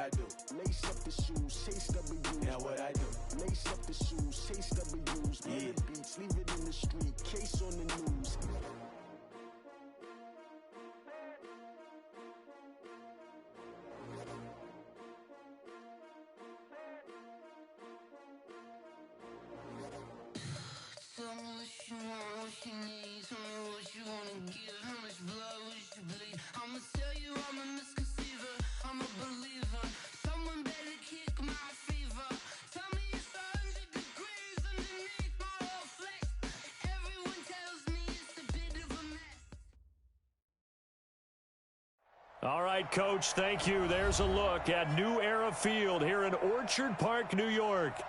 I do? Lace up the shoes, chase W's. Now what I do? Lace up the shoes, chase W's. Yeah. Beats, leave it in the street, case on the news. Tell me what you want, what you need. Tell me what you wanna give. How much blood would you bleed? I'ma tell you I'm a misconceiver. I'm a believer. Someone better kick my fever. Tell me it's 100 degrees underneath my whole flesh. Everyone tells me it's a bit of a mess. All right, Coach, thank you. There's a look at New Era Field here in Orchard Park, New York.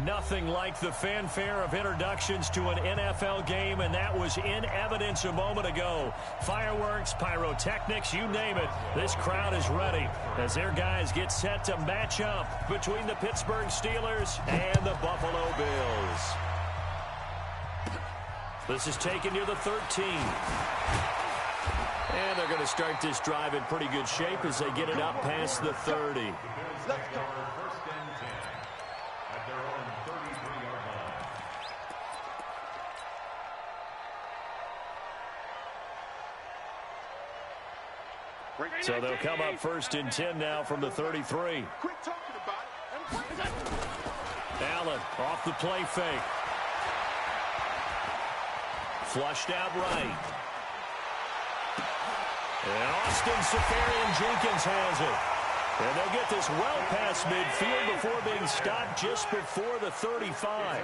Nothing like the fanfare of introductions to an NFL game, and that was in evidence a moment ago. Fireworks, pyrotechnics, you name it. This crowd is ready as their guys get set to match up between the Pittsburgh Steelers and the Buffalo Bills. This is taken near the 13. And they're going to start this drive in pretty good shape as they get it up past the 30. Let's go. First and 10 at their own 33-yard line. So they'll come up first and 10 now from the 33. Quit talking about it. Allen off the play fake. Flushed out right. And Austin Safarian-Jenkins has it. And they'll get this well past midfield before being stopped just before the 35.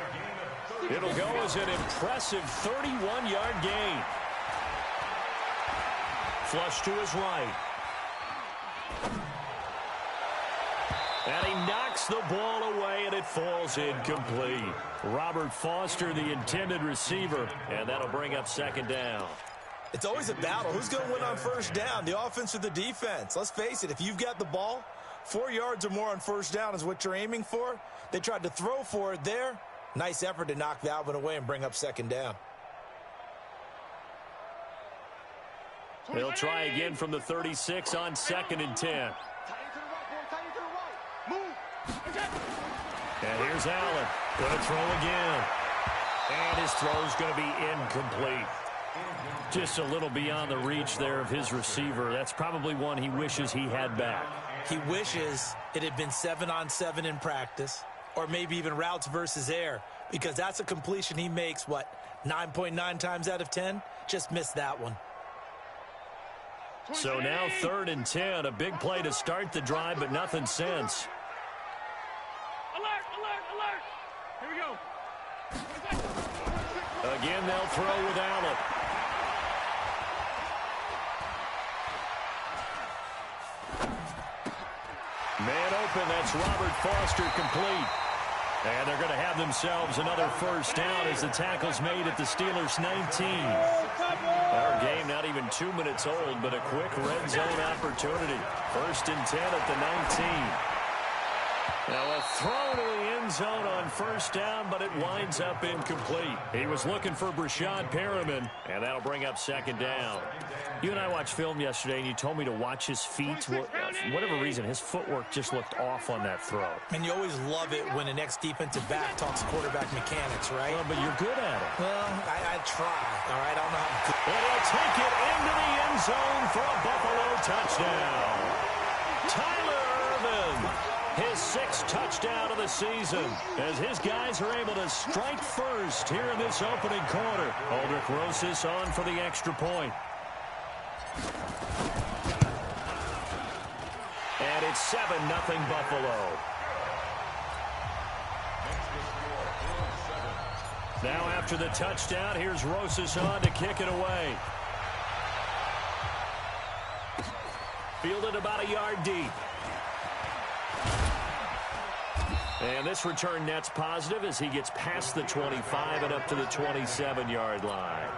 It'll go as an impressive 31-yard gain. Flush to his right. And he knocks the ball away, and it falls incomplete. Robert Foster, the intended receiver, and that'll bring up second down. It's always a battle. Who's going to win on first down, the offense or the defense? Let's face it, if you've got the ball, 4 yards or more on first down is what you're aiming for. They tried to throw for it there. Nice effort to knock that one away and bring up second down. They'll try again from the 36 on second and 10. And here's Allen. Going to throw again. And his throw's going to be incomplete. Just a little beyond the reach there of his receiver. That's probably one he wishes he had back. He wishes it had been 7-on-7 in practice, or maybe even routes versus air, because that's a completion he makes, 9.9 times out of 10? Just missed that one. So now third and 10, a big play to start the drive, but nothing since. Alert, alert, alert. Here we go. Again, they'll throw with Allen. Man open, that's Robert Foster complete. And they're going to have themselves another first down as the tackle's made at the Steelers' 19. Our game not even 2 minutes old, but a quick red zone opportunity. First and 10 at the 19. Now a throw to the end zone on first down, but it winds up incomplete. He was looking for Brashad Perriman, and that'll bring up second down. You and I watched film yesterday, and you told me to watch his feet. For whatever reason, his footwork just looked off on that throw. And you always love it when an ex-defensive back talks quarterback mechanics, right? Well, but you're good at it. Well, I try. All right, I don't know how good. And he'll take it into the end zone for a Buffalo touchdown. Tyler Ervin, his 6th touchdown of the season, as his guys are able to strike first here in this opening quarter. Aldrich Rosas on for the extra point. And it's 7-0 Buffalo. Now after the touchdown, here's Rosas on to kick it away. Fielded about a yard deep. And this return net's positive as he gets past the 25 and up to the 27-yard line.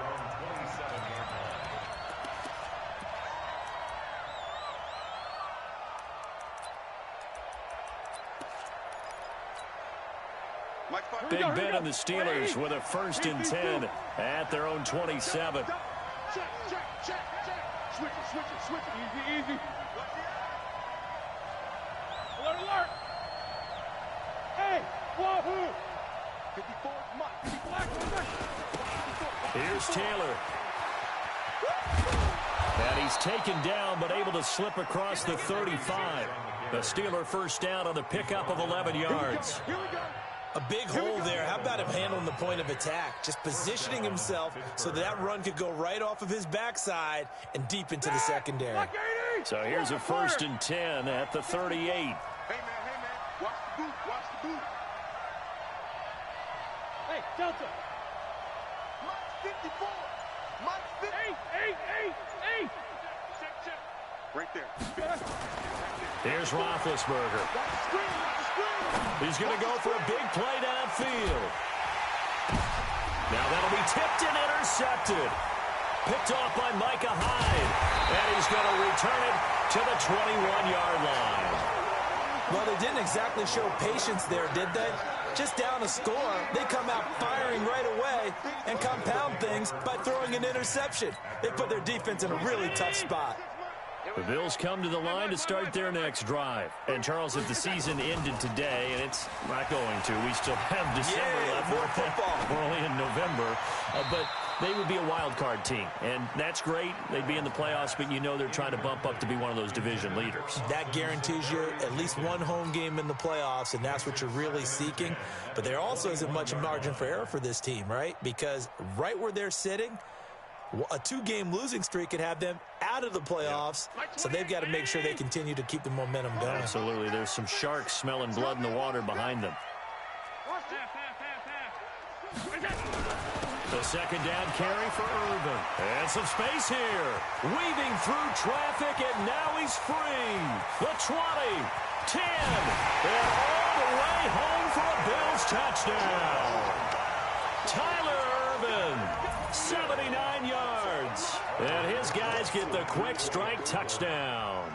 Big Ben and the Steelers with a first and 10 at their own 27. Check, check, check, check. Switch it, switch it, switch it. Easy, easy. Here's Taylor. And he's taken down, but able to slip across the 35. The Steeler first down on the pickup of 11 yards. A big hole there. How about him handling the point of attack? Just positioning himself so that run could go right off of his backside and deep into the secondary. So here's a 1st and 10 at the 38. Hey, man, watch the boot, watch the boot. Hey, Delta. Mike 54. Mike 50. Hey. Check. Right there. Here's Roethlisberger. He's going to go for a big play downfield. Now that'll be tipped and intercepted. Picked off by Micah Hyde. And he's going to return it to the 21-yard line. Well, they didn't exactly show patience there, did they? Just down a score, they come out firing right away and compound things by throwing an interception. They put their defense in a really tough spot. The Bills come to the line to start their next drive. And, Charles, if the season ended today, and it's not going to, we still have December left. More football. We're only in November. But they would be a wild card team. And that's great. They'd be in the playoffs, but you know they're trying to bump up to be one of those division leaders. That guarantees you at least one home game in the playoffs, and that's what you're really seeking. But there also isn't much margin for error for this team, right? Because right where they're sitting, a 2-game losing streak could have them out of the playoffs, so they've got to make sure they continue to keep the momentum going. Absolutely. There's some sharks smelling blood in the water behind them. The second down carry for Irvin. And some space here. Weaving through traffic, and now he's free. The 20, 10, and all the way home for a Bills touchdown. Tyler Irvin, 79 yards. And his guys get the quick strike touchdown.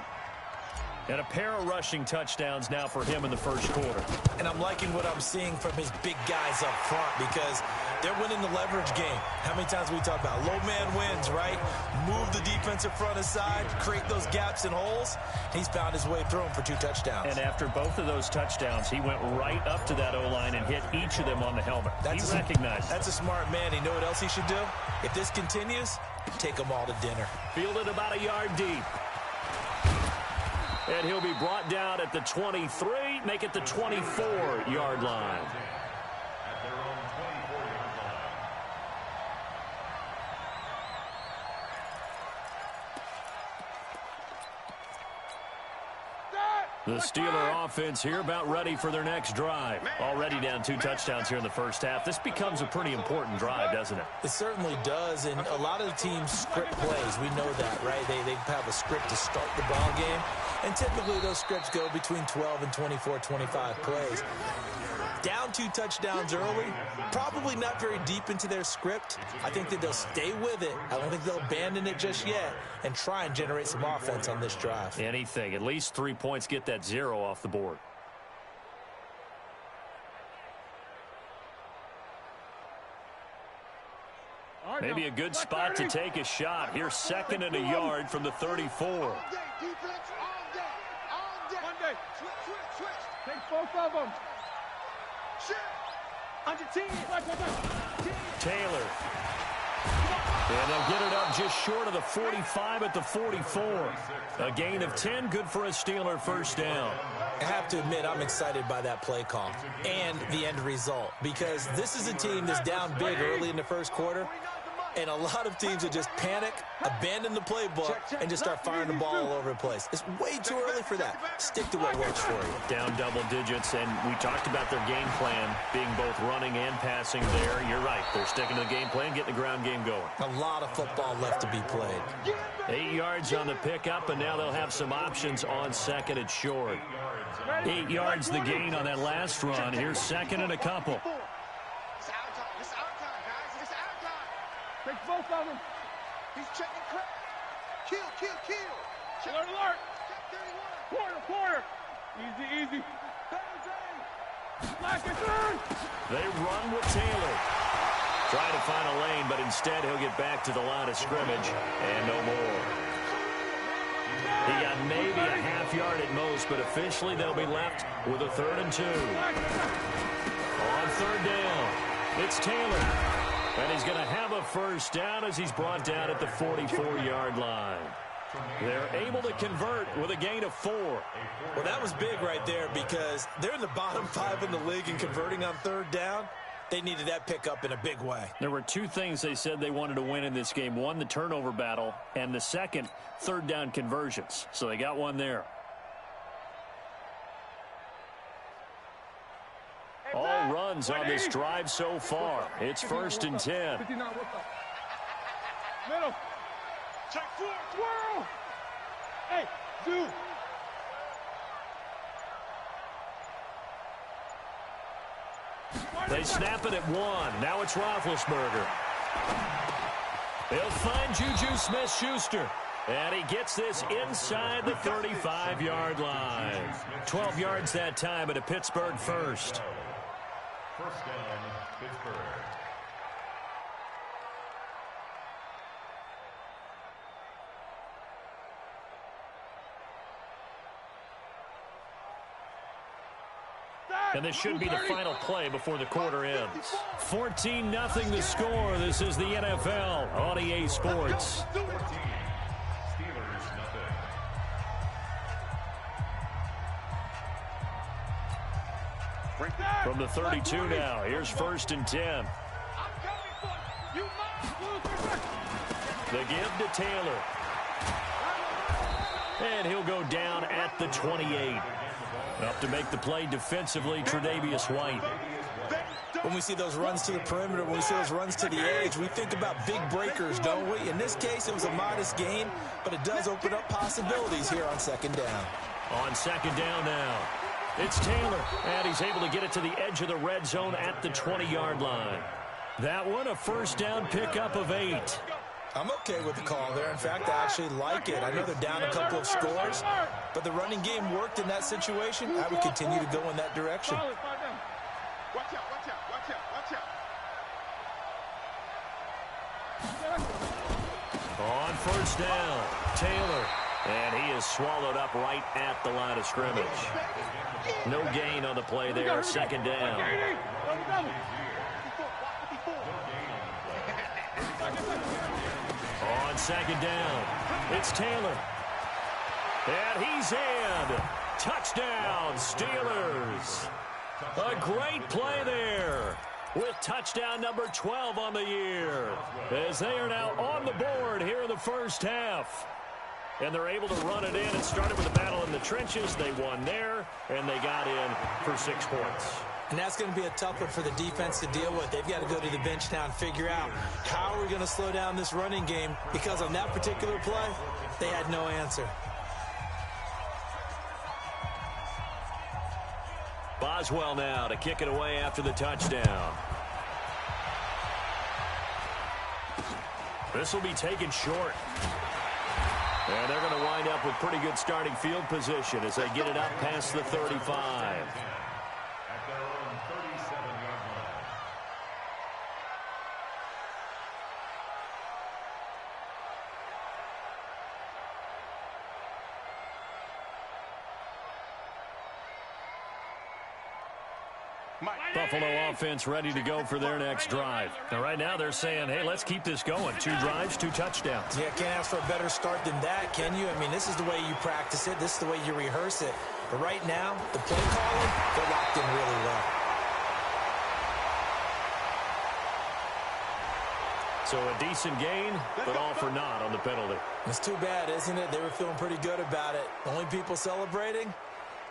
And a pair of rushing touchdowns now for him in the first quarter. And I'm liking what I'm seeing from his big guys up front because they're winning the leverage game. How many times we talk about low man wins, right? Move the defensive front aside, create those gaps and holes. He's found his way through them for 2 touchdowns. And after both of those touchdowns, he went right up to that O-line and hit each of them on the helmet. He recognized. That's a smart man. You know what else he should do? If this continues, take them all to dinner. Fielded about a yard deep. And he'll be brought down at the 23, make it the 24-yard line. At their own 24-yard line. The Steeler offense here about ready for their next drive. Already down 2 touchdowns here in the first half. This becomes a pretty important drive, doesn't it? It certainly does, and a lot of the teams script plays. We know that, right? They have a script to start the ball game, and typically those scripts go between 12 and 24, 25 plays. Down 2 touchdowns early, probably not very deep into their script. I think that they'll stay with it. I don't think they'll abandon it just yet and try and generate some offense on this drive. Anything. At least 3 points, get that 0 off the board. Maybe a good spot to take a shot. Here's 2nd and a yard from the 34. All day, defense, all day. One day. Switch. Take both of them. Shit. On your team. Taylor. And they'll get it up just short of the 45 at the 44. A gain of 10, good for a Steeler first down. I have to admit, I'm excited by that play call and the end result because this is a team that's down big early in the first quarter, and a lot of teams will just panic, abandon the playbook, and just start firing the ball all over the place. It's way too early for that. Stick to what works for you. Down double digits, and we talked about their game plan being both running and passing there. You're right. They're sticking to the game plan, getting the ground game going. A lot of football left to be played. 8 yards on the pickup, and now they'll have some options on 2nd and short. 8 yards the gain on that last run. Here's 2nd and a couple. It's our time. It's our time, guys. It's our time. Take both of them. He's checking crap. Kill. Check. Alert. Check 31. Quarter. Easy. Black and turn. They run with Taylor. Trying to find a lane, but instead he'll get back to the line of scrimmage and no more. He got maybe a half yard at most, but officially they'll be left with a 3rd and 2. On third down, it's Taylor. And he's going to have a first down as he's brought down at the 44-yard line. They're able to convert with a gain of 4. Well, that was big right there because they're in the bottom 5 in the league in converting on third down. They needed that pickup in a big way. There were 2 things they said they wanted to win in this game. One, the turnover battle, and the second, third down conversions. So they got one there. All runs on this drive so far. It's 1st and 10. Middle. Check four. Twirl. Hey, dude. They snap it at 1. Now it's Roethlisberger. They'll find Juju Smith-Schuster. And he gets this inside the 35-yard line. 12 yards that time at a Pittsburgh first. First down, Pittsburgh. And this should be the final play before the quarter ends. 14-0 the score. This is the NFL on EA Sports. 14. Steelers, nothing. From the 32 now, here's 1st and 10. The give to Taylor. And he'll go down at the 28. Up to make the play defensively, Tre'Davious White. When we see those runs to the perimeter, when we see those runs to the edge, we think about big breakers, don't we? In this case, it was a modest gain, but it does open up possibilities here on 2nd down. On 2nd down now, it's Taylor, and he's able to get it to the edge of the red zone at the 20-yard line. That one, a first down pickup of 8. I'm okay with the call there. In fact, I actually like it. I know they're down a couple of scores, but the running game worked in that situation. I would continue to go in that direction. Watch out, watch out, watch out, watch out. On 1st down, Taylor. And he is swallowed up right at the line of scrimmage. No gain on the play there, 2nd down. On 2nd down, it's Taylor. And he's in. Touchdown, Steelers. A great play there with touchdown number 12 on the year, as they are now on the board here in the first half. And they're able to run it in. It started with a battle in the trenches. They won there, and they got in for 6 points. And that's going to be a tough one for the defense to deal with. They've got to go to the bench now and figure out how are we going to slow down this running game, because on that particular play, they had no answer. Boswell now to kick it away after the touchdown. This will be taken short. And they're going to wind up with pretty good starting field position as they get it up past the 35. At their own 37-yard line. Buffalo offense ready to go for their next drive. Now, right now they're saying, hey, let's keep this going. 2 drives, 2 touchdowns. Yeah, can't ask for a better start than that, can you? I mean, this is the way you practice it. This is the way you rehearse it. But right now, the play calling, they're locked in really well. So a decent gain, but all for naught on the penalty. It's too bad, isn't it? They were feeling pretty good about it. Only people celebrating,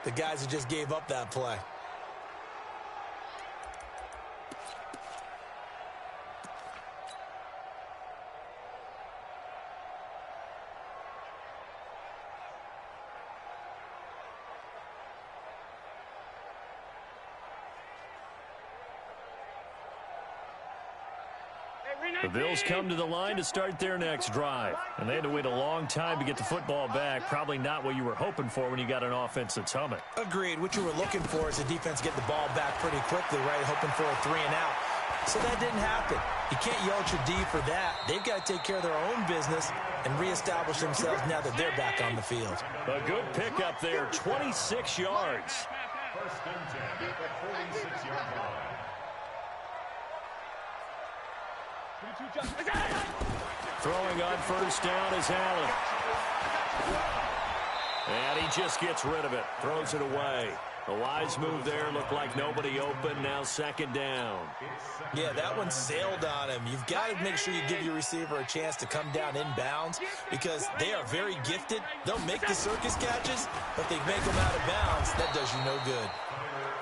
the guys who just gave up that play. The Bills come to the line to start their next drive. And they had to wait a long time to get the football back. Probably not what you were hoping for when you got an offense that's humming. Agreed. What you were looking for is the defense get the ball back pretty quickly, right? Hoping for a 3 and out. So that didn't happen. You can't yell at your D for that. They've got to take care of their own business and reestablish themselves now that they're back on the field. A good pickup there, 26 yards. First and 10 at the 46-yard line. Throwing on first down is Allen. And he just gets rid of it. Throws it away. A wise move there. Looked like nobody open. Now second down. Yeah, that one sailed on him. You've got to make sure you give your receiver a chance to come down inbounds because they are very gifted. They'll make the circus catches, but they make them out of bounds. That does you no good.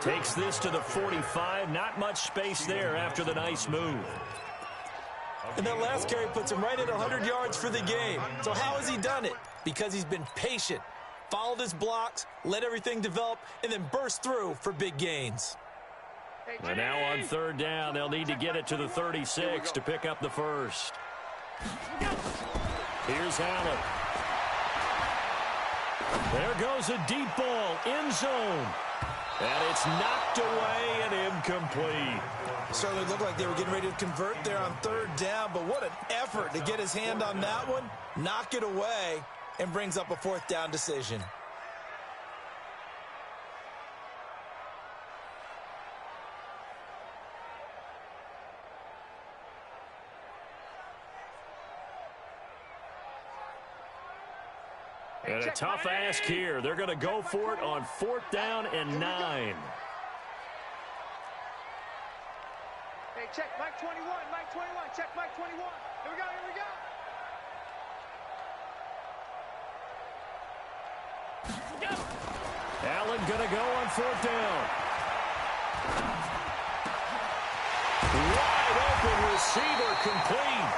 Takes this to the 45. Not much space there after the nice move. And that last carry puts him right at 100 yards for the game. So how has he done it? Because he's been patient, followed his blocks, let everything develop, and then burst through for big gains. And now on third down, they'll need to get it to the 36 to pick up the first. Here's Allen. There goes a deep ball, end zone. And it's knocked away and incomplete. Certainly looked like they were getting ready to convert there on third down, but what an effort to get his hand on that one, knock it away, and brings up a fourth down decision. And a tough ask here. They're going to go for it on fourth down and 9. Hey, check Mike 21, Mike 21, check Mike 21. Here we go, here we go. Allen going to go on fourth down. Wide open receiver complete.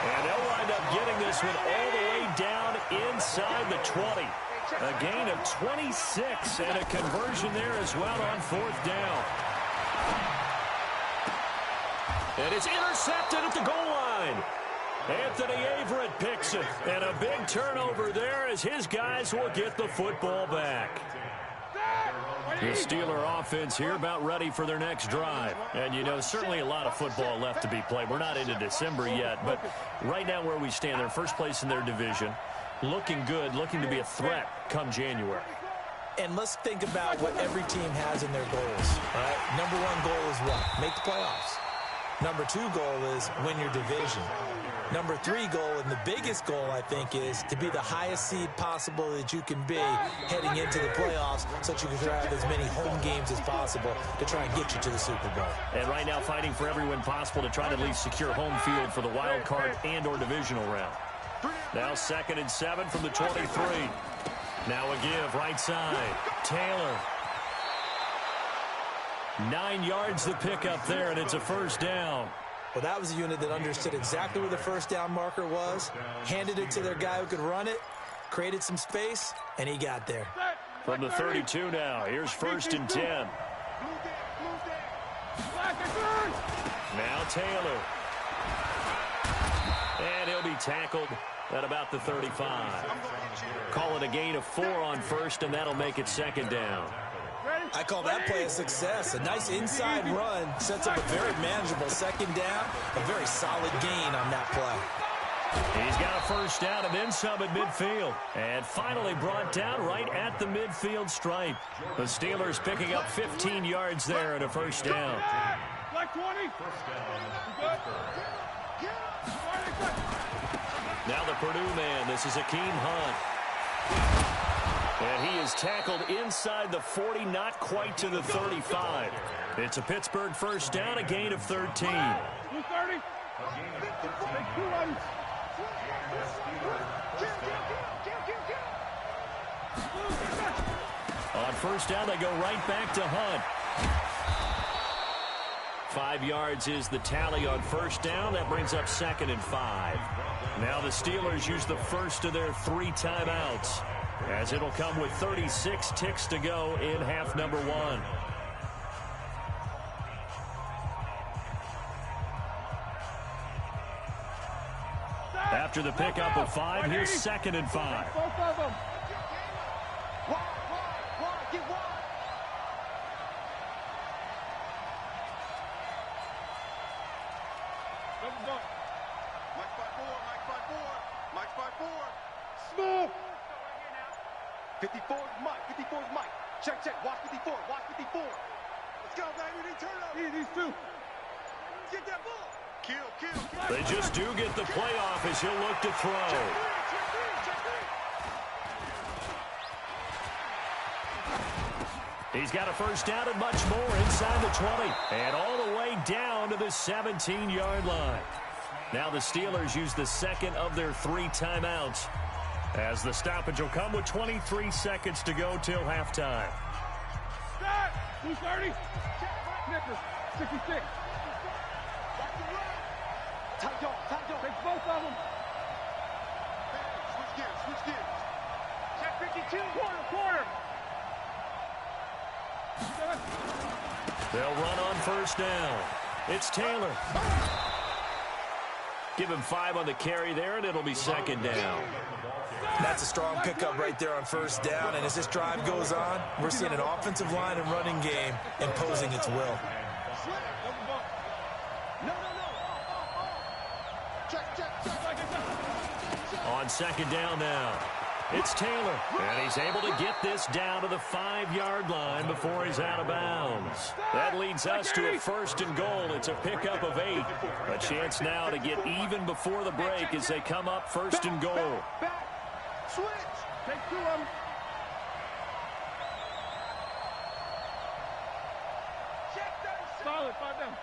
And they'll wind up getting this one all the way down inside the 20. A gain of 26 and a conversion there as well on fourth down. And it's intercepted at the goal line. Anthony Averett picks it. And a big turnover there as his guys will get the football back. The Steeler offense here about ready for their next drive. And, you know, certainly a lot of football left to be played. We're not into December yet, but right now where we stand, they're first place in their division. Looking good, looking to be a threat come January. And let's think about what every team has in their goals. All right? Number one goal is what? Make the playoffs. Number two goal is win your division. Number three goal, and the biggest goal, I think, is to be the highest seed possible that you can be heading into the playoffs so that you can have as many home games as possible to try and get you to the Super Bowl. And right now fighting for every win possible to try to at least secure home field for the wild card and or divisional round. Now 2nd and 7 from the 23. Now a give, right side. Taylor. 9 yards the pickup there, and it's a first down. Well, that was a unit that understood exactly where the first down marker was, handed it to their guy who could run it, created some space, and he got there. From the 32 now, here's 1st and 10. Now Taylor. And he'll be tackled at about the 35. Call it a gain of 4 on first, and that'll make it 2nd down. I call that play a success. A nice inside run sets up a very manageable 2nd down. A very solid gain on that play. He's got a first down and then some at midfield. And finally brought down right at the midfield stripe. The Steelers picking up 15 yards there and a first down. Like 20. Now the Purdue man. This is Akeem Hunt. And he is tackled inside the 40, not quite to the 35. It's a Pittsburgh first down, a gain of 13. 230. On first down, they go right back to Hunt. 5 yards is the tally on first down. That brings up 2nd and 5. Now the Steelers use the first of their 3 timeouts, as it'll come with 36 ticks to go in half number 1. After the pickup of 5, here's 2nd and 5. Both of them. Get wide. Mike by 4, Mike by 4, Mike by 4. Smooth. 54 is Mike, 54 is Mike. Check, watch 54, watch 54. Let's go, baby, they turn up. These two. Get that ball. They just do get the playoff as he'll look to throw. He's got a first down and much more inside the 20. And all the way down to the 17-yard line. Now the Steelers use the second of their 3 timeouts, as the stoppage will come with 23 seconds to go till halftime. Start! 230. Snickers, 66. Take both of them. Switch gears. Check 52. Quarter. They'll run on first down. It's Taylor. Give him 5 on the carry there, and it'll be second down. That's a strong pickup right there on first down, and as this drive goes on, we're seeing an offensive line and running game imposing its will. On second down now, it's Taylor, and he's able to get this down to the 5-yard line before he's out of bounds. That leads us to a first and goal. It's a pickup of 8. A chance now to get even before the break as they come up first and goal. Switch. Take 2 of them. Solid, 5 down.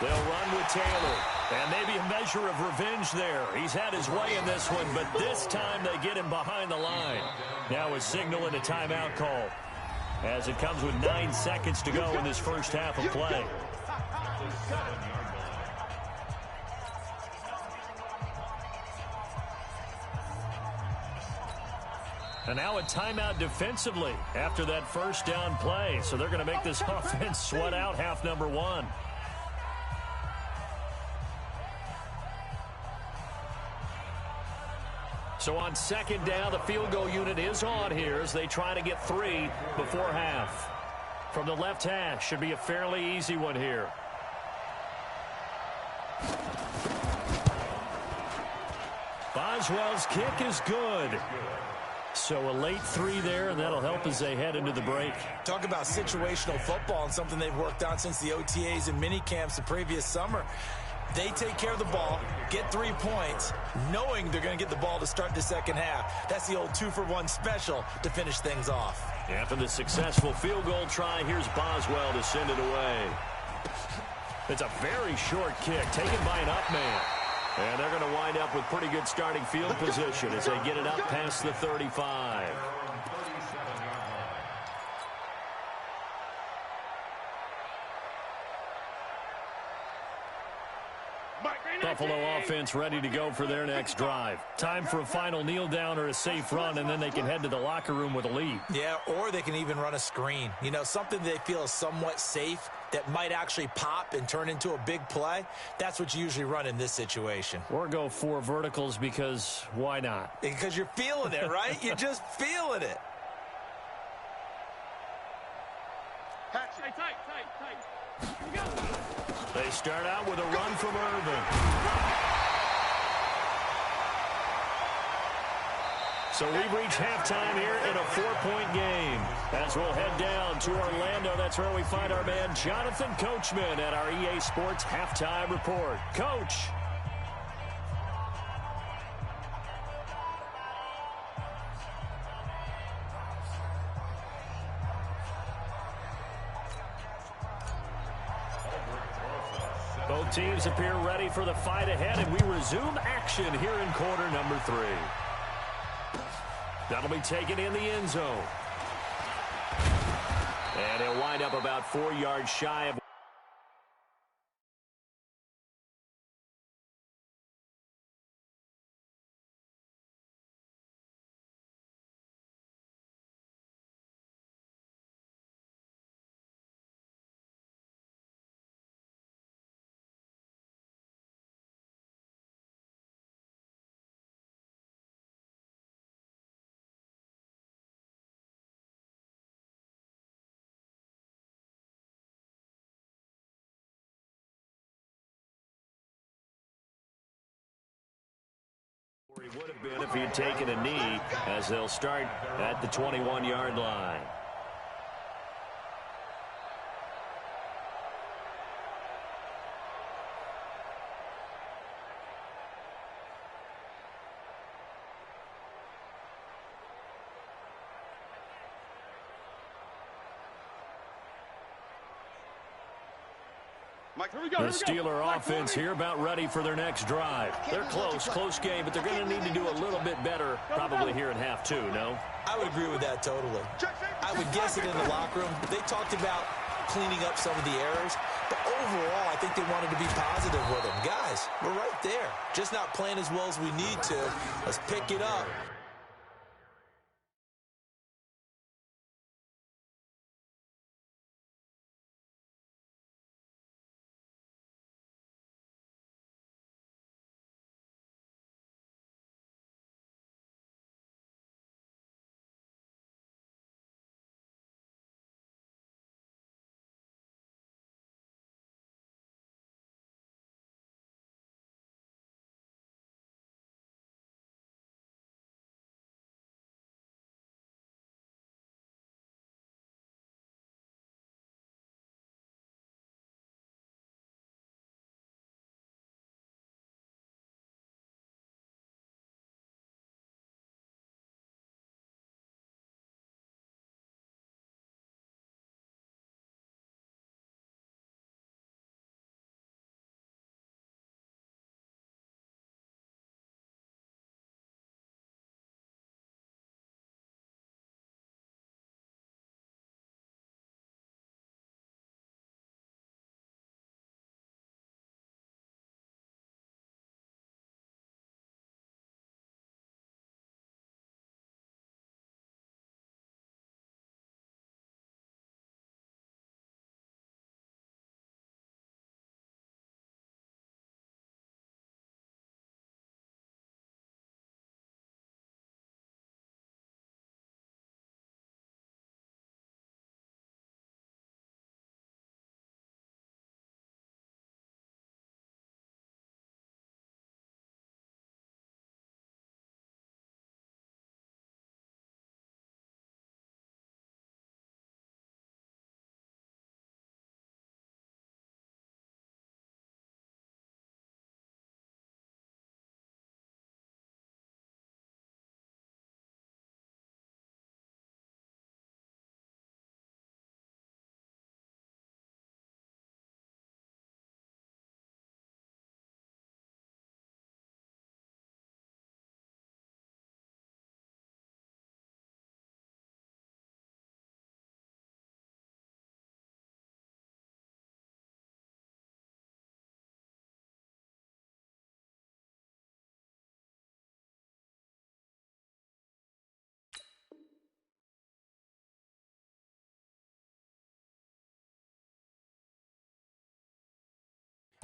They'll run with Taylor, and maybe a measure of revenge there. He's had his way in this one, but this time they get him behind the line. Now a signal and a timeout call, as it comes with 9 seconds to go in this first half of play. And now a timeout defensively after that first down play. So they're going to make this offense sweat out half number 1. So on second down, the field goal unit is on here as they try to get 3 before half. From the left hash, should be a fairly easy one here. Boswell's kick is good. So a late 3 there, and that'll help as they head into the break. Talk about situational football and something they've worked on since the OTAs and mini camps the previous summer. They take care of the ball, get 3 points, knowing they're going to get the ball to start the second half. That's the old 2-for-1 special to finish things off. After the successful field goal try, here's Boswell to send it away. It's a very short kick taken by an up man. And they're going to wind up with pretty good starting field position as they get it up past the 35. Buffalo offense ready to go for their next drive. Time for a final kneel down or a safe run, and then they can head to the locker room with a lead. Yeah, or they can even run a screen. You know, something they feel is somewhat safe that might actually pop and turn into a big play. That's what you usually run in this situation. Or go 4 verticals because why not? Because you're feeling it, right? You're just feeling it. Hey, tight. Here we go. They start out with a run from Irvin. So we've reached halftime here in a 4-point game. As we'll head down to Orlando, that's where we find our man Jonathan Coachman at our EA Sports Halftime Report. Coach. Both teams appear ready for the fight ahead, and we resume action here in quarter number 3. That'll be taken in the end zone. And he'll wind up about 4 yards shy of where he would have been if he had taken a knee, as they'll start at the 21-yard line. The Steeler offense here about ready for their next drive. They're close game, but they're going to need to do a little bit better probably here in half two, no? I would agree with that totally. I would guess it in the locker room. They talked about cleaning up some of the errors, but overall, I think they wanted to be positive with them. Guys, we're right there. Just not playing as well as we need to. Let's pick it up.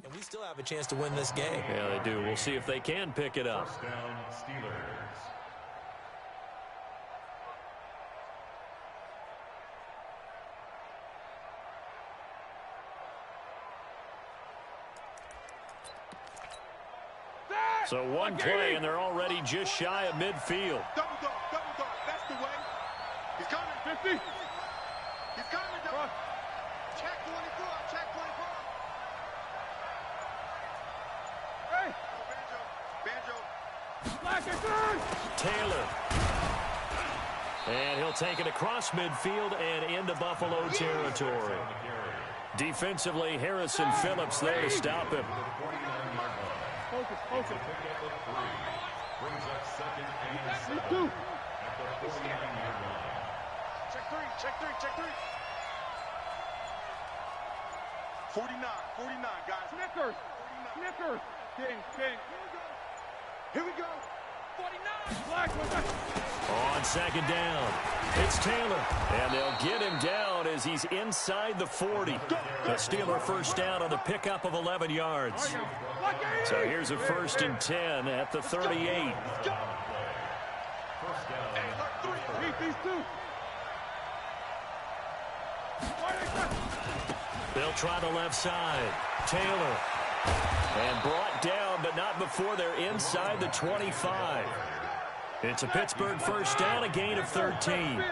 And we still have a chance to win this game. Yeah, they do. We'll see if they can pick it up. First down, Steelers. So one play, and they're already just shy of midfield. Double dog. That's the way. He's coming. 50. He's coming. Double. Check 24. Check 24. Hey. Banjo. Taylor. And he'll take it across midfield and into Buffalo territory. Defensively, Harrison Phillips there to stop him. Focus. Brings up second and 7 at the 49-yard line. Check three. 49, guys. Snickers. King. Here we go. 49. Black. On second down, it's Taylor. And they'll get him down as he's inside the 40. The Steeler first down on the pickup of 11 yards. So here's a 1st and 10 at the 38. They'll try the left side. Taylor. And brought down, but not before they're inside the 25. It's a Pittsburgh first down, a gain of 13.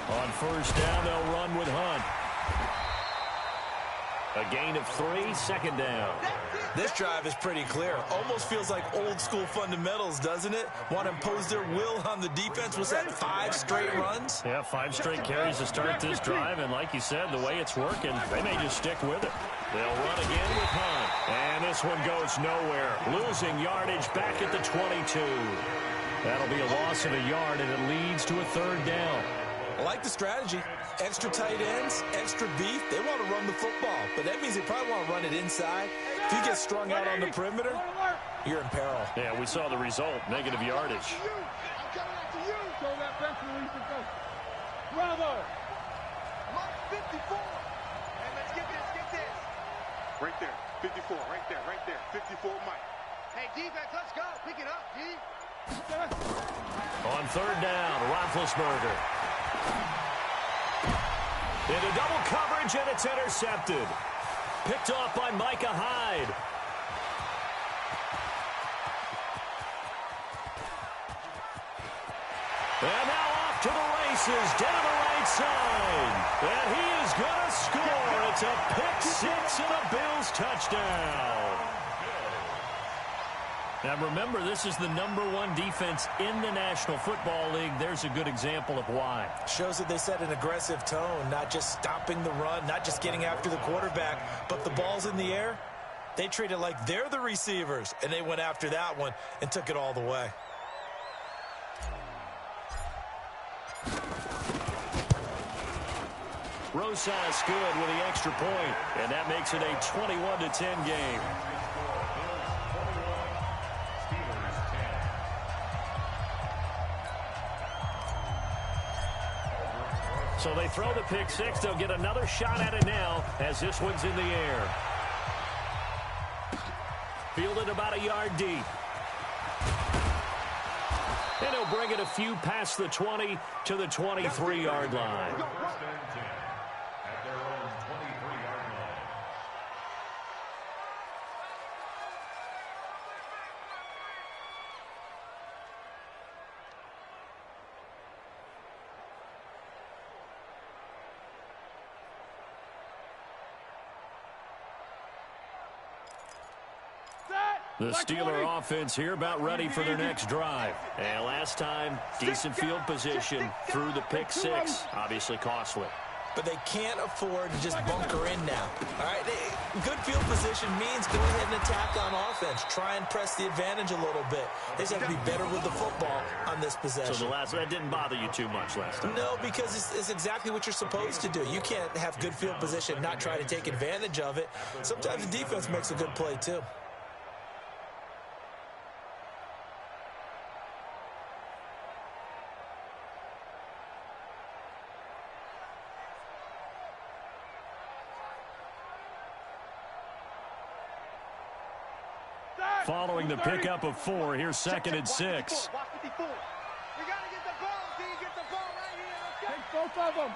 On first down, they'll run with Hunt. A gain of 3, second down. This drive is pretty clear. Almost feels like old school fundamentals, doesn't it? Want to impose their will on the defense. Was that 5 straight runs? Yeah, 5 straight carries to start this drive, and like you said, the way it's working, they may just stick with it. They'll run again with Hunt, and this one goes nowhere. Losing yardage back at the 22. That'll be a loss of a yard, and it leads to a third down. I like the strategy. Extra tight ends, extra beef. They want to run the football, but that means they probably want to run it inside. If you get strung out on the perimeter, you're in peril. Yeah, we saw the result, negative yardage. Show that bench release and go. Bravo! Mark 54. Hey, let's get this. Right there, 54, right there. 54, Mike. Hey, defense, let's go. Pick it up, D. On third down, Roethlisberger. Into double coverage, and it's intercepted. Picked off by Micah Hyde. And now off to the races, down the right side. And he is going to score. It's a pick 6 and a Bills touchdown. Now remember, this is the #1 defense in the National Football League. There's a good example of why. Shows that they set an aggressive tone, not just stopping the run, not just getting after the quarterback, but the ball's in the air. They treat it like they're the receivers, and they went after that one and took it all the way. Rosas good with the extra point, and that makes it a 21-10 game. So they throw the pick 6. They'll get another shot at it now as this one's in the air. Fielded about a yard deep. And he'll bring it a few past the 20 to the 23-yard line. The Steeler offense here about ready for their next drive. And last time, decent field position through the pick 6. Obviously costly. But they can't afford to just bunker in now. All right, good field position means go ahead and attack on offense. Try and press the advantage a little bit. They just have to be better with the football on this possession. So that didn't bother you too much last time? No, because it's exactly what you're supposed to do. You can't have good field position, not try to take advantage of it. Sometimes the defense makes a good play, too. Following the pickup of 4, here's 2nd and 6. We got to get the ball, D. Get the ball right here. Let's go. Take both of them.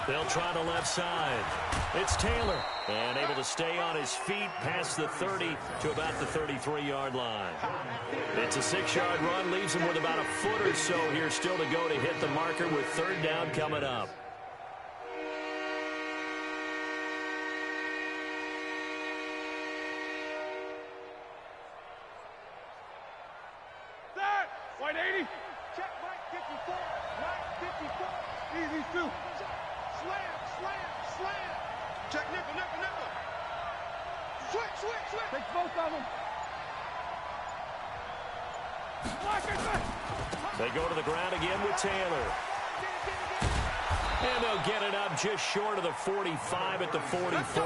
They'll try the left side. It's Taylor. And able to stay on his feet past the 30 to about the 33-yard line. It's a 6-yard run. Leaves him with about a foot or so here still to go to hit the marker with third down coming up. White 80. Check Mike 54. Mike 54. Easy 2. Slam. Check nickel. Switch. Take both of them. They go to the ground again with Taylor. And they'll get it up just short of the 45 at the 44.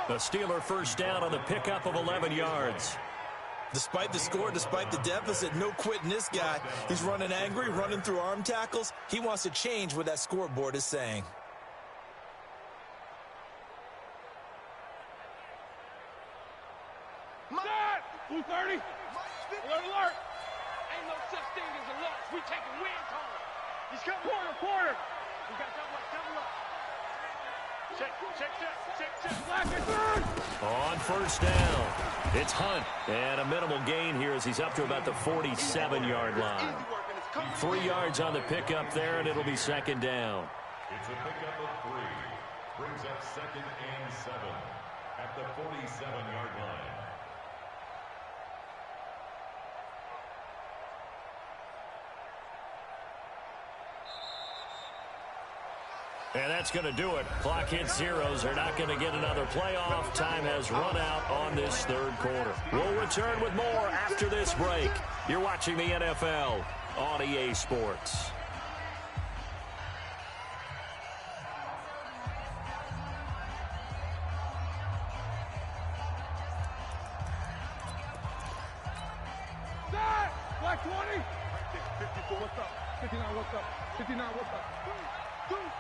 The Steeler first down on the pickup of 11 yards. Despite the score, despite the deficit, no quitting this guy. He's running angry, running through arm tackles. He wants to change what that scoreboard is saying. Blue 30. Alert. Ain't no such thing as a loss. We taking wins home. He's coming. Quarter. We got double up. Check. On first down, it's Hunt. And a minimal gain here as he's up to about the 47-yard line. 3 yards on the pickup there, and it'll be second down. It's a pickup of 3. Brings up 2nd and 7 at the 47-yard line. And that's going to do it. Clock hits zeros. They're not going to get another playoff. Time has run out on this third quarter. We'll return with more after this break. You're watching the NFL on EA Sports. Black 20. Right there. 54, what's up? 59, what's up? 59, what's up?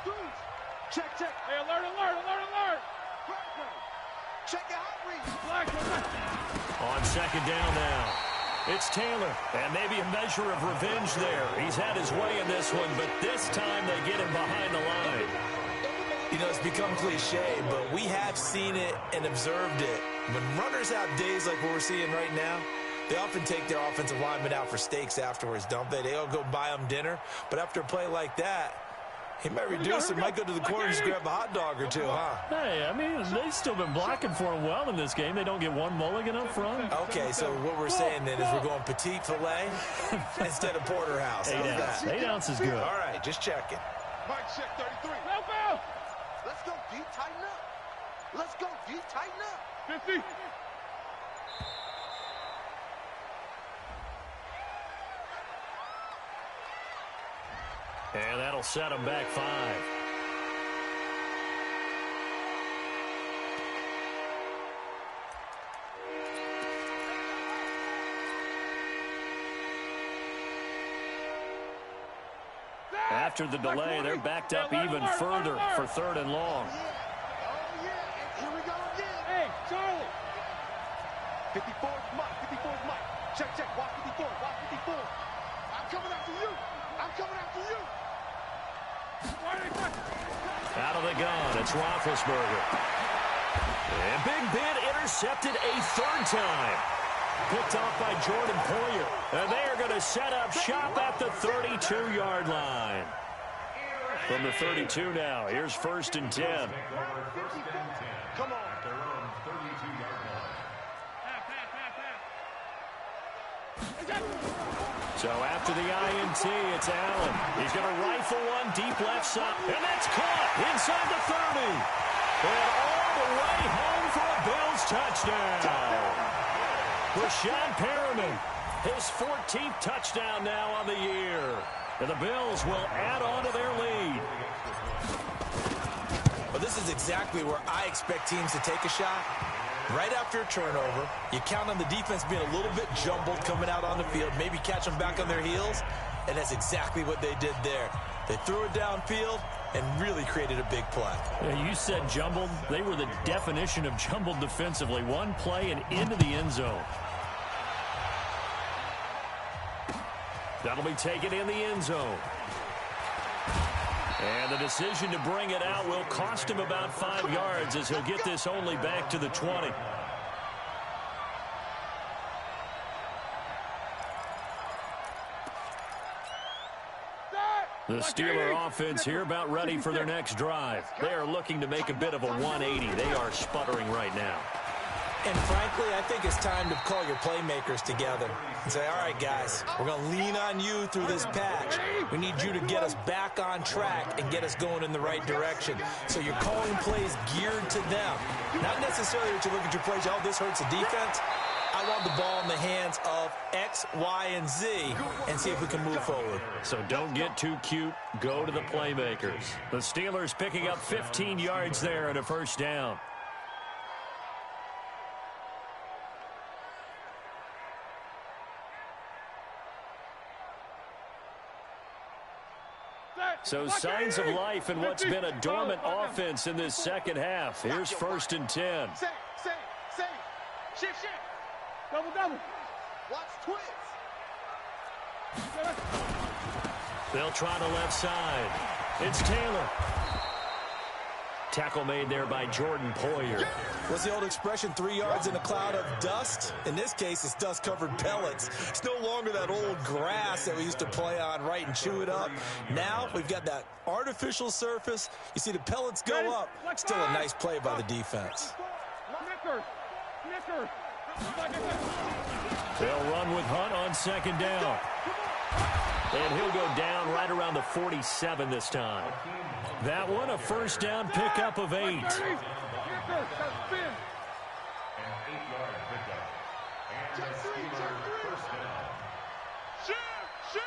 Dudes. Check. Hey, alert. Check your hot read. Black. On second down now. It's Taylor. And maybe a measure of revenge there. He's had his way in this one, but this time they get him behind the line. You know, it's become cliche, but we have seen it and observed it. When runners have days like what we're seeing right now, they often take their offensive linemen out for steaks afterwards, don't they? They all go buy them dinner. But after a play like that, he might reduce it, might go to the corner and just grab a hot dog or two, huh? Hey, I mean, they've still been blocking for him well in this game. They don't get one mulligan up front. Okay, so what we're saying then is we're going petite filet instead of porterhouse. 8 ounces good. All right, just checking. Mike, check 33. Foul. Let's go deep, tighten up. Let's go deep, tighten up. 50. And that'll set him back 5. After the delay, they're backed up even further for 3rd and long. Oh, yeah. Here we go again. Hey, Charlie. 54 is Mike. 54 is Mike. Check. Watch 54. Watch 54. I'm coming after you. Out of the gun, it's Roethlisberger. And Big Ben intercepted a 3rd time. Picked off by Jordan Poyer. And they are going to set up shop at the 32-yard line. From the 32 now, here's 1st and 10. Come on. So after the INT, it's Allen. He's going to rifle one deep left side. And that's caught inside the 30. And all the way home for a Bills touchdown. Rashad Perriman, his 14th touchdown now on the year. And the Bills will add on to their lead. Well, this is exactly where I expect teams to take a shot. Right after a turnover, you count on the defense being a little bit jumbled coming out on the field, maybe catch them back on their heels, and that's exactly what they did there. They threw it downfield and really created a big play. Yeah, you said jumbled. They were the definition of jumbled defensively. One play and into the end zone. That'll be taken in the end zone. And the decision to bring it out will cost him about 5 yards as he'll get this only back to the 20. The Steeler offense here about ready for their next drive. They are looking to make a bit of a 180. They are sputtering right now. And frankly, I think it's time to call your playmakers together and say, all right, guys, we're going to lean on you through this patch. We need you to get us back on track and get us going in the right direction. So you're calling plays geared to them. Not necessarily that you look at your plays, oh, this hurts the defense. I want the ball in the hands of X, Y, and Z and see if we can move forward. So don't get too cute. Go to the playmakers. The Steelers picking up 15 yards there and a 1st down. So signs of life in what's been a dormant offense in this second half. Here's 1st and 10. Same. Shift. Double. Watch twins. They'll try the left side. It's Taylor. Tackle made there by Jordan Poyer. What's the old expression, 3 yards in a cloud of dust? In this case, it's dust-covered pellets. It's no longer that old grass that we used to play on, right, and chew it up. Now we've got that artificial surface. You see the pellets go up. Still a nice play by the defense. They'll run with Hunt on second down. And he'll go down right around the 47 this time. That one, a first down pickup of 8. An 8-yard pickup. And the Steelers first down. Shoot!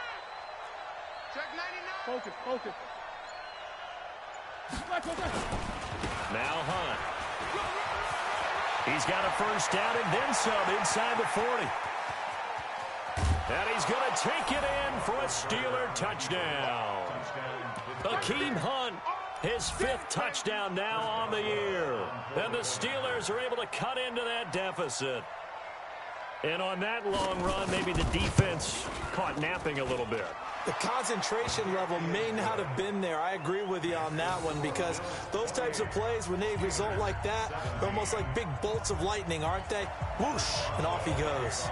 Check 99. Focus. Now Hunt. He's got a first down and then some inside the 40. And he's going to take it in for a Steeler touchdown. Akeem Hunt, his 5th touchdown now on the year. And the Steelers are able to cut into that deficit. And on that long run, maybe the defense caught napping a little bit. The concentration level may not have been there. I agree with you on that one, because those types of plays, when they result like that, they're almost like big bolts of lightning, aren't they? Whoosh, and off he goes.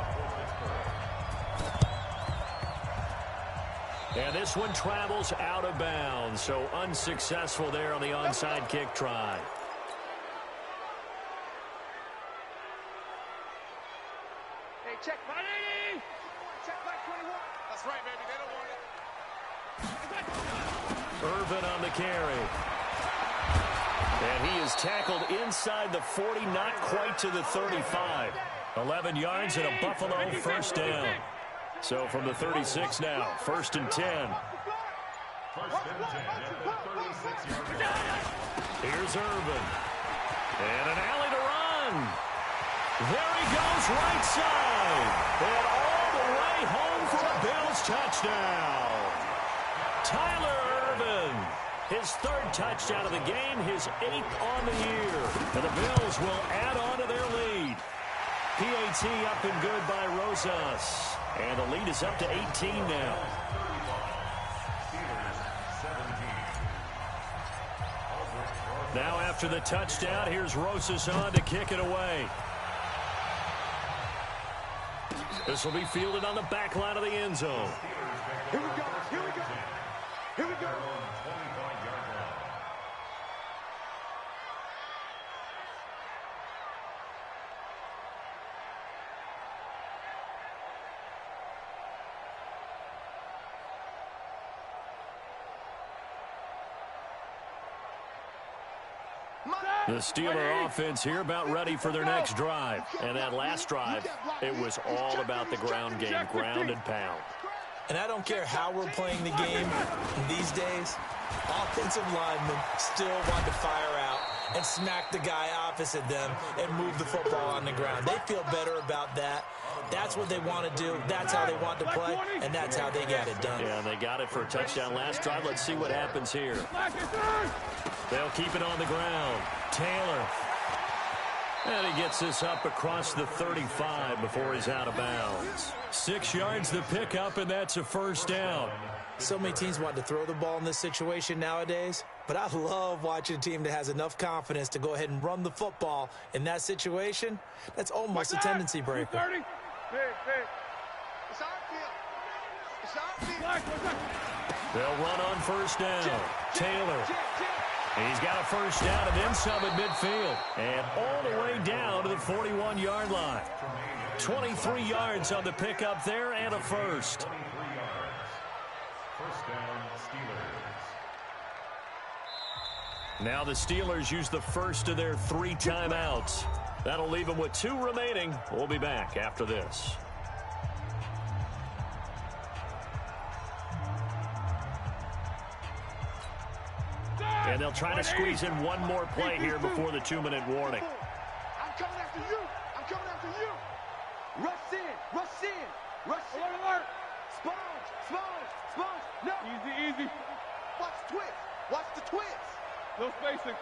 And this one travels out of bounds, so unsuccessful there on the onside kick try. Hey, check. Check back 21. That's right, baby. They don't want it. Irvin on the carry. And he is tackled inside the 40, not quite to the 35. 11 yards and a Buffalo first down. So from the 36 now, 1st and 10. First and 10 at the 36-yard line. Here's Irvin. And an alley to run. There he goes, right side. And all the way home for a Bills touchdown. Tyler Irvin, his 3rd touchdown of the game, his 8th on the year. And the Bills will add on to their lead. PAT up and good by Rosas. And the lead is up to 18 now. Now after the touchdown, here's Rosas on to kick it away. This will be fielded on the back line of the end zone. Here we go. Here we go. The Steeler offense here about ready for their next drive. And that last drive, it was all about the ground game, ground and pound. And I don't care how we're playing the game these days, offensive linemen still want to fire out and smack the guy opposite them and move the football on the ground. They feel better about that. That's what they want to do. That's how they want to play, and that's how they got it done. Yeah, they got it for a touchdown last drive. Let's see what happens here. They'll keep it on the ground. Taylor. And he gets this up across the 35 before he's out of bounds. 6 yards the pickup, and that's a first down. So many teams want to throw the ball in this situation nowadays, but I love watching a team that has enough confidence to go ahead and run the football in that situation. That's almost a tendency breaker. It's our field. It's our field. They'll run on first down. Taylor. He's got a first down and then some at midfield. And all the way down to the 41-yard line. 23 yards on the pickup there and a first. 23 yards. First down, Steelers. Now the Steelers use the first of their 3 timeouts. That'll leave them with 2 remaining. We'll be back after this. And they'll try to squeeze in one more play here before the 2-minute warning. I'm coming after you. I'm coming after you. Rush in. Rush in. Rush in. Alert. Sponge. Sponge. Sponge. No. Easy. Watch the twist. Watch the twist. No spacing.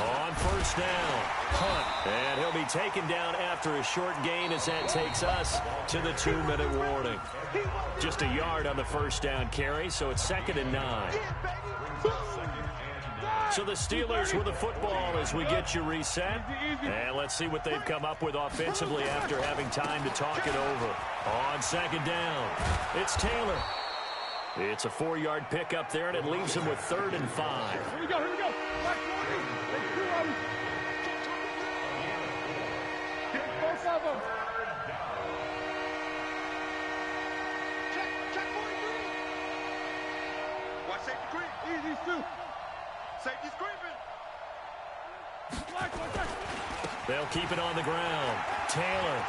On first first down. Punt. And he'll be taken down after a short gain as that takes us to the 2-minute warning. Just a yard on the first down carry, so it's 2nd and 9. So the Steelers with the football as we get you reset. And let's see what they've come up with offensively after having time to talk it over. On 2nd down, it's Taylor. It's a 4-yard pickup there, and it leaves him with 3rd and 5. Here we go, here we go. Both of them. Check 43. Watch safety creep. These two. Safety's creeping. They'll keep it on the ground. Taylor.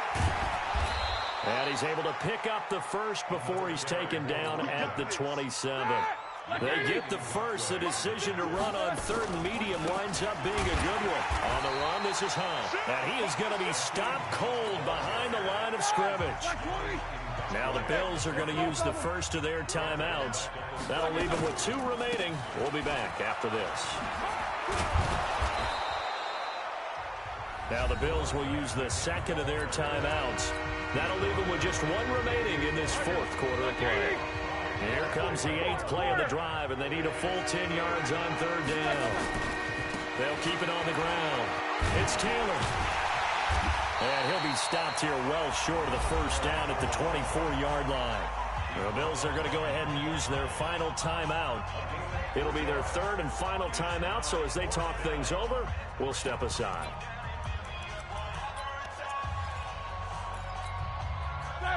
And he's able to pick up the first before he's taken down at the 27. They get the first. The decision to run on 3rd and medium winds up being a good one. On the run, this is Hunt. And he is going to be stopped cold behind the line of scrimmage. Now the Bills are going to use the first of their timeouts. That'll leave them with 2 remaining. We'll be back after this. Now the Bills will use the 2nd of their timeouts. That'll leave them with just 1 remaining in this 4th quarter of play. Here comes the 8th play of the drive, and they need a full 10 yards on 3rd down. They'll keep it on the ground. It's Taylor. And he'll be stopped here well short of the first down at the 24-yard line. The Bills are going to go ahead and use their final timeout. It'll be their 3rd and final timeout, so as they talk things over, we'll step aside.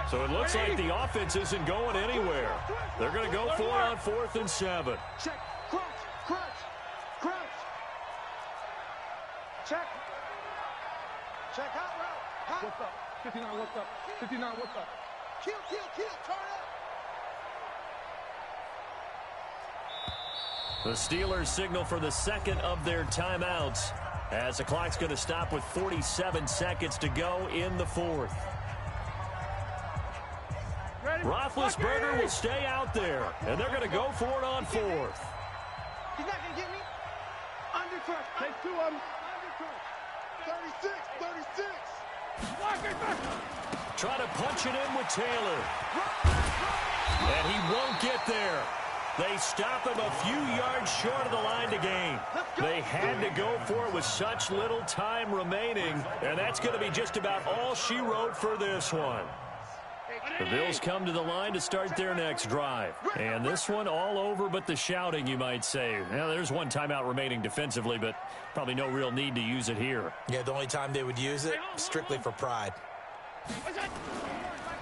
So it looks like the offense isn't going anywhere. They're going to go for it on 4th and 7. Check. Crouch. Check. Check out route. What's up? 59, what's up? 59, what's up? Kill. Turn up. The Steelers signal for the 2nd of their timeouts as the clock's going to stop with 47 seconds to go in the 4th. Roethlisberger will stay out there, and they're going to go for it on 4th. He's not going to get me. Undercrush. Take 2 of them. Undercrush. 36. Try to punch it in with Taylor. And he won't get there. They stop him a few yards short of the line to gain. They had to go for it with such little time remaining, and that's going to be just about all she wrote for this one. The Bills come to the line to start their next drive. And this one all over but the shouting, you might say. Now, there's 1 timeout remaining defensively, but probably no real need to use it here. Yeah, the only time they would use it, strictly for pride.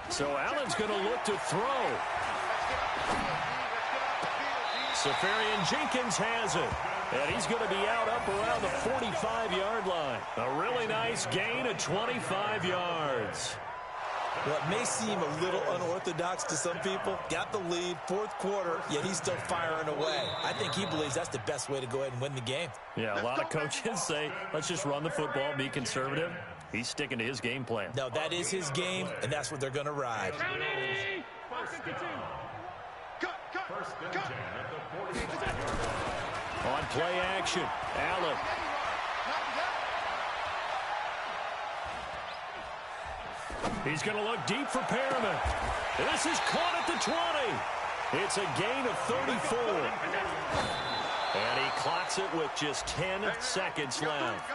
So Allen's going to look to throw. Safarian Jenkins has it. And he's going to be out up around the 45-yard line. A really nice gain of 25 yards. What may seem a little unorthodox to some people, got the lead, 4th quarter, yet he's still firing away. I think he believes that's the best way to go ahead and win the game. Yeah, a lot of coaches say, let's just run the football, be conservative. He's sticking to his game plan. No, that is his game, and that's what they're going to ride. On play action, Allen. He's going to look deep for Perriman. This is caught at the 20. It's a gain of 34. And he clocks it with just 10 seconds left.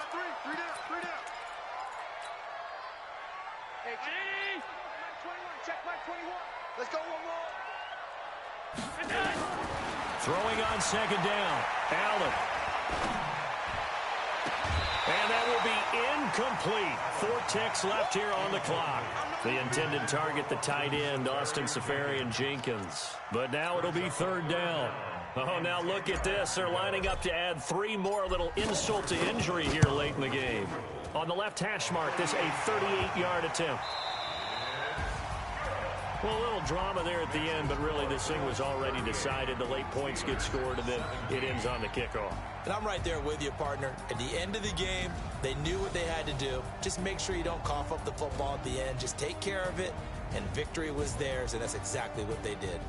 Let's go one more. Throwing on 2nd down, Allen. And that will be incomplete. 4 ticks left here on the clock. The intended target, the tight end, Austin Safarian Jenkins. But now it'll be 3rd down. Oh, now look at this. They're lining up to add 3 more, little insult to injury here late in the game. On the left hash mark, this a 38-yard attempt. Well, a little drama there at the end, but really this thing was already decided. The late points get scored, and then it ends on the kickoff. And I'm right there with you, partner. At the end of the game, they knew what they had to do. Just make sure you don't cough up the football at the end. Just take care of it, and victory was theirs, and that's exactly what they did.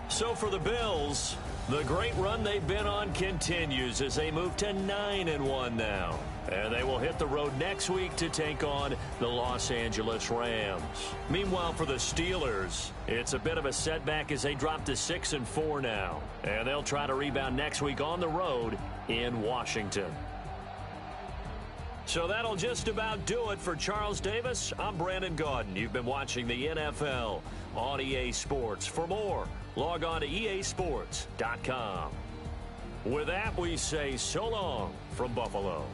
So for the Bills, The great run they've been on continues as they move to 9-1 now. And they will hit the road next week to take on the Los Angeles Rams. Meanwhile, for the Steelers, it's a bit of a setback as they drop to 6-4 now. And they'll try to rebound next week on the road in Washington. So that'll just about do it for Charles Davis. I'm Brandon Gaudin. You've been watching the NFL on EA Sports. For more, log on to easports.com. With that, we say so long from Buffalo.